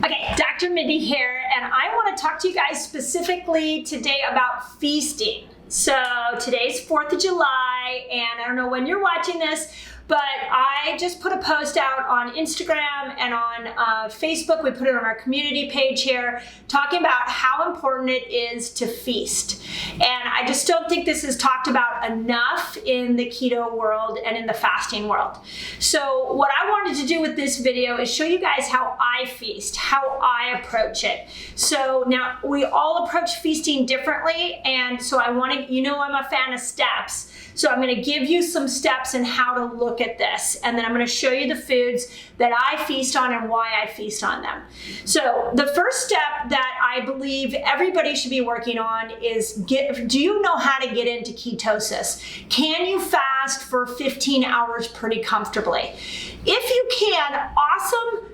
Okay, Dr. Mindy here, and I want to talk to you guys specifically today about feasting. So today's 4th of July, and I don't know when you're watching this, but I just put a post out on Instagram and on Facebook. We put it on our community page here, talking about how important it is to feast. And I just don't think this is talked about enough in the keto world and in the fasting world. So what I wanted to do with this video is show you guys how I feast, how I approach it. So now we all approach feasting differently, and so I want to, I'm a fan of steps. So I'm going to give you some steps in how to look at this, and then I'm going to show you the foods that I feast on and why I feast on them. So the first step that I believe everybody should be working on is do you know how to get into ketosis? Can you fast for 15 hours pretty comfortably? If you can, awesome,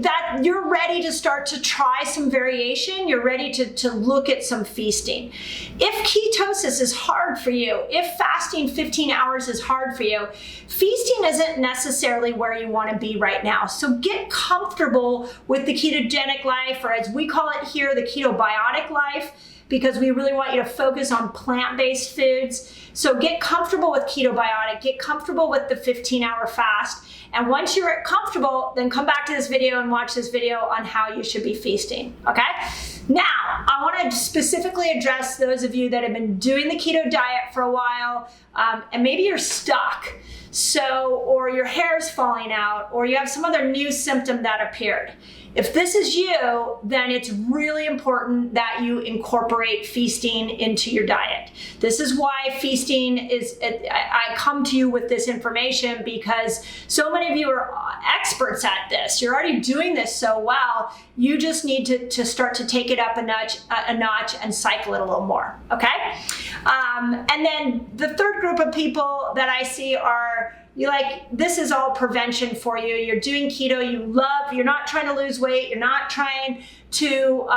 that you're ready to start to try some variation. You're ready to look at some feasting. If ketosis is hard for you, if fasting 15 hours is hard for you, feasting isn't necessarily where you want to be right now. So get comfortable with the ketogenic life, or as we call it here, the ketobiotic life, because we really want you to focus on plant-based foods. So get comfortable with ketobiotic, get comfortable with the 15-hour fast, and once you're comfortable, then come back to this video and watch this video on how you should be feasting, okay? Now, I want to specifically address those of you that have been doing the keto diet for a while, and maybe you're stuck, or your hair's falling out, or you have some other new symptom that appeared. If this is you, then it's really important that you incorporate feasting into your diet. This is why feasting is, I come to you with this information because so many of you are experts at this. You're already doing this so well. You just need to start to take it up a notch and cycle it a little more, okay? And then the third group of people that I see are, this is all prevention for you. You're doing keto, you're not trying to lose weight, you're not trying to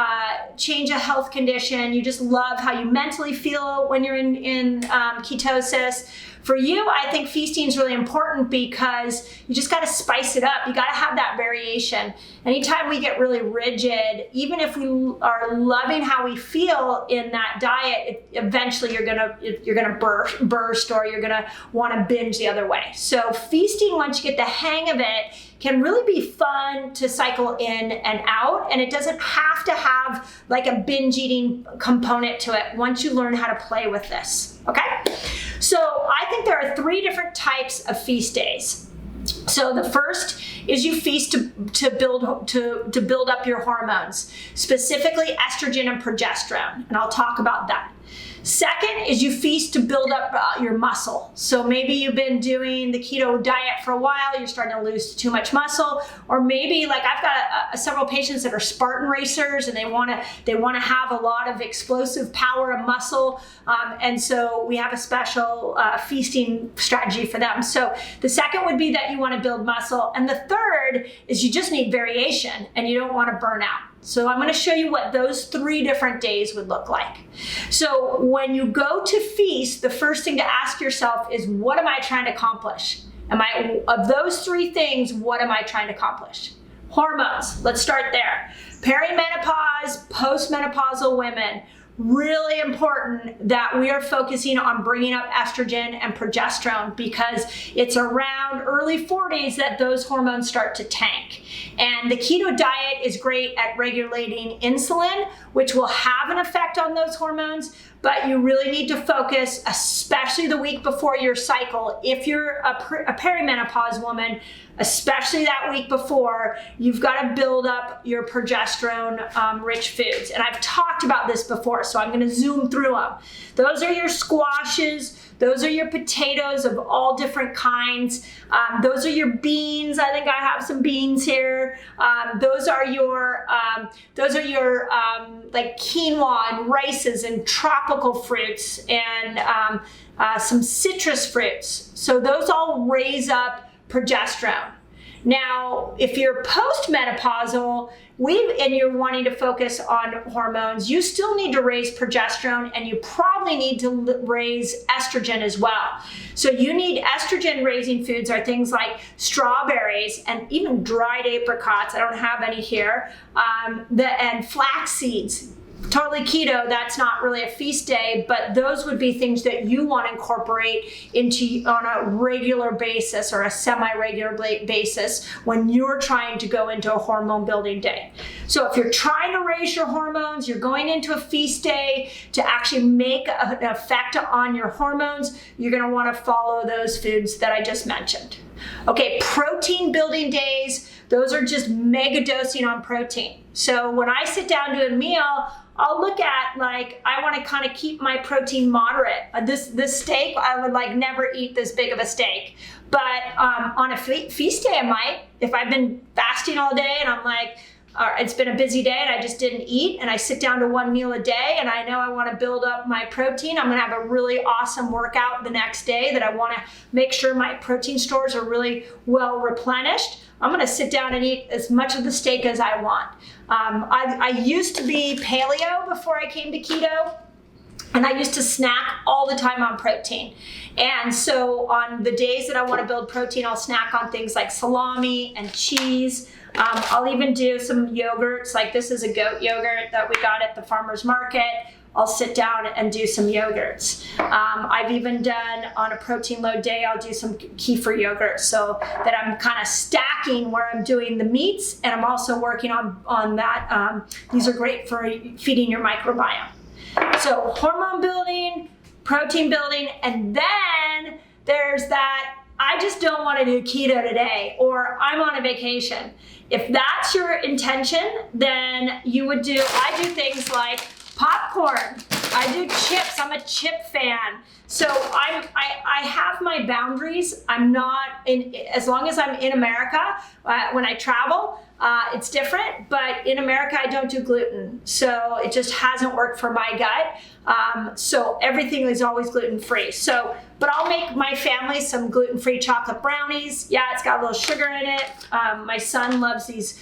change a health condition, you just love how you mentally feel when you're in ketosis. For you, I think feasting is really important because you just got to spice it up. You got to have that variation. Anytime we get really rigid, even if we are loving how we feel in that diet, eventually you're gonna burst, or you're gonna want to binge the other way. So feasting, once you get the hang of it, can really be fun to cycle in and out, and it doesn't have to have like a binge eating component to it once you learn how to play with this, okay? So I think there are 3 different types of feast days. So the first is you feast to build up your hormones, specifically estrogen and progesterone, and I'll talk about that. Second is you feast to build up your muscle. So maybe you've been doing the keto diet for a while, you're starting to lose too much muscle, or maybe like I've got several patients that are Spartan racers and they want to have a lot of explosive power and muscle, and so we have a special feasting strategy for them. So the second would be that you want to build muscle, and the third is you just need variation and you don't want to burn out. So I'm going to show you what those 3 different days would look like. So when you go to feast, the first thing to ask yourself is, what am I trying to accomplish? Of those 3 things, what am I trying to accomplish? Hormones, let's start there. Perimenopause, postmenopausal women, really important that we are focusing on bringing up estrogen and progesterone, because it's around early 40s that those hormones start to tank. And the keto diet is great at regulating insulin, which will have an effect on those hormones, but you really need to focus, especially the week before your cycle. If you're a perimenopause woman, especially that week before, you've got to build up your progesterone rich foods. And I've talked about this before, so I'm going to zoom through them. Those are your squashes. Those are your potatoes of all different kinds. Those are your beans. I think I have some beans here. Those are your like quinoa and rices and tropical fruits and some citrus fruits. So those all raise up progesterone. Now, if you're postmenopausal, and you're wanting to focus on hormones, you still need to raise progesterone, and you probably need to raise estrogen as well. So you need estrogen raising foods are things like strawberries and even dried apricots. I don't have any here. And flax seeds. Totally keto, that's not really a feast day, but those would be things that you want to incorporate into on a regular basis or a semi-regular basis when you're trying to go into a hormone building day. So if you're trying to raise your hormones, you're going into a feast day to actually make an effect on your hormones, you're going to want to follow those foods that I just mentioned. Okay, protein building days, those are just mega dosing on protein. So when I sit down to a meal, I'll look at, like, I want to kind of keep my protein moderate. This steak, I would like never eat this big of a steak. But on a feast day, I might. If I've been fasting all day and I'm like, it's been a busy day and I just didn't eat, and I sit down to one meal a day and I know I want to build up my protein, I'm going to have a really awesome workout the next day that I want to make sure my protein stores are really well replenished. I'm going to sit down and eat as much of the steak as I want. I used to be paleo before I came to keto, and I used to snack all the time on protein. And so on the days that I want to build protein, I'll snack on things like salami and cheese. I'll even do some yogurts, like this is a goat yogurt that we got at the farmer's market. I'll sit down and do some yogurts. I've even done, on a protein load day, I'll do some kefir yogurt, so that I'm kind of stacking where I'm doing the meats, and I'm also working on that. These are great for feeding your microbiome. So hormone building, protein building, and then there's that, I just don't want to do keto today, or I'm on a vacation. If that's your intention, then I do things like popcorn. I do chips. I'm a chip fan. So I have my boundaries. I'm not as long as I'm in America, when I travel, it's different, but in America, I don't do gluten. So it just hasn't worked for my gut. So everything is always gluten-free. But I'll make my family some gluten-free chocolate brownies. Yeah, it's got a little sugar in it. My son loves these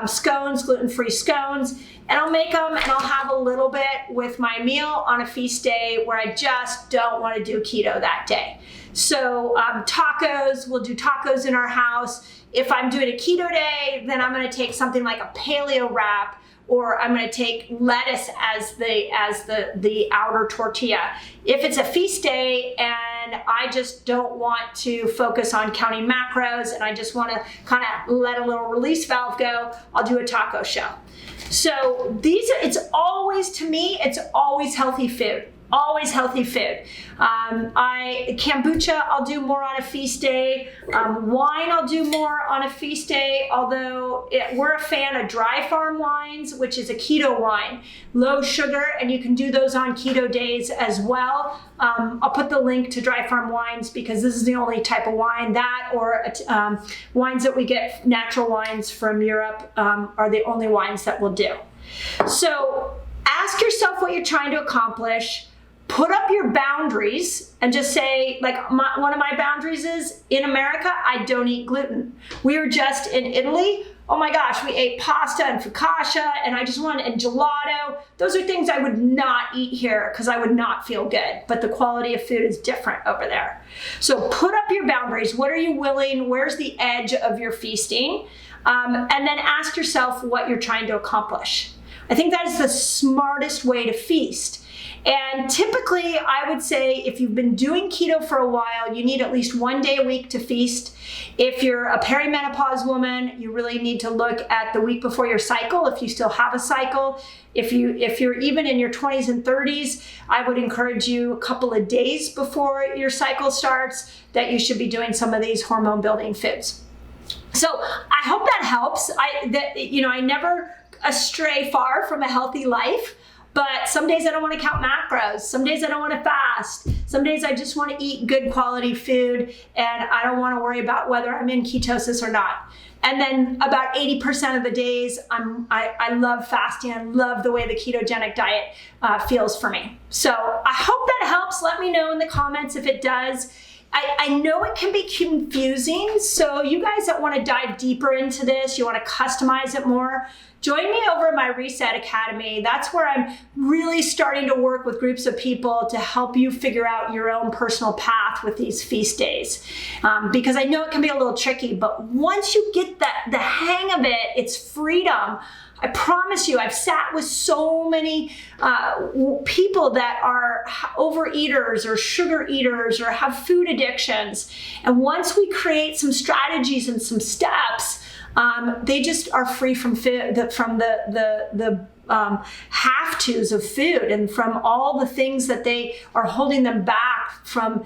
scones, gluten-free scones. And I'll make them, and I'll have a little bit with my meal on a feast day where I just don't want to do keto that day. So tacos, we'll do tacos in our house. If I'm doing a keto day, then I'm going to take something like a paleo wrap, or I'm going to take lettuce as the outer tortilla. If it's a feast day and I just don't want to focus on counting macros and I just want to kind of let a little release valve go, I'll do a taco shell. So to me, it's always healthy food. Always healthy food. Kombucha, I'll do more on a feast day. Wine, I'll do more on a feast day, although we're a fan of Dry Farm wines, which is a keto wine. Low sugar, and you can do those on keto days as well. I'll put the link to Dry Farm wines because this is the only type of wine wines that we get, natural wines from Europe, are the only wines that we'll do. So ask yourself what you're trying to accomplish. Put up your boundaries and just say, like, one of my boundaries is, in America, I don't eat gluten. We were just in Italy. Oh my gosh, we ate pasta and focaccia, and I just wanted gelato. Those are things I would not eat here because I would not feel good, but the quality of food is different over there. So put up your boundaries. What are you willing? Where's the edge of your feasting? And then ask yourself what you're trying to accomplish. I think that is the smartest way to feast. And typically, I would say if you've been doing keto for a while, you need at least 1 day a week to feast. If you're a perimenopause woman, you really need to look at the week before your cycle, if you still have a cycle. If you're even in your 20s and 30s, I would encourage you a couple of days before your cycle starts that you should be doing some of these hormone building foods. So I hope that helps. I never astray far from a healthy life. But some days I don't want to count macros. Some days I don't want to fast. Some days I just want to eat good quality food, and I don't want to worry about whether I'm in ketosis or not. And then about 80% of the days, I love fasting. I love the way the ketogenic diet feels for me. So I hope that helps. Let me know in the comments if it does. I know it can be confusing, so you guys that want to dive deeper into this, you want to customize it more, join me over at my Reset Academy. That's where I'm really starting to work with groups of people to help you figure out your own personal path with these feast days. Because I know it can be a little tricky, but once you get the hang of it, it's freedom. I promise you, I've sat with so many people that are overeaters or sugar eaters or have food addictions. And once we create some strategies and some steps, they just are free from the have-tos of food and from all the things that they are holding them back from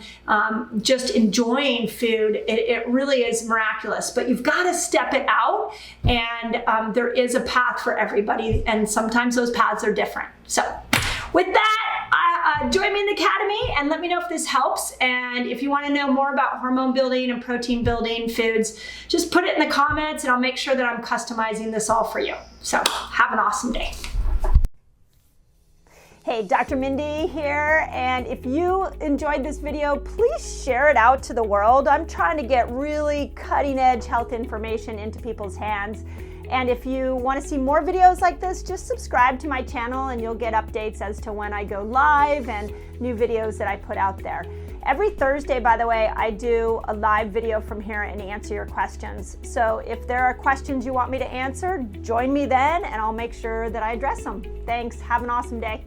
just enjoying food. It really is miraculous, but you've got to step it out, and there is a path for everybody, and sometimes those paths are different. So with that, join me in the Academy and let me know if this helps. And if you want to know more about hormone building and protein building foods, just put it in the comments and I'll make sure that I'm customizing this all for you. So have an awesome day. Hey, Dr. Mindy here, and if you enjoyed this video, please share it out to the world. I'm trying to get really cutting-edge health information into people's hands. And if you want to see more videos like this, just subscribe to my channel and you'll get updates as to when I go live and new videos that I put out there. Every Thursday, by the way, I do a live video from here and answer your questions. So if there are questions you want me to answer, join me then and I'll make sure that I address them. Thanks. Have an awesome day.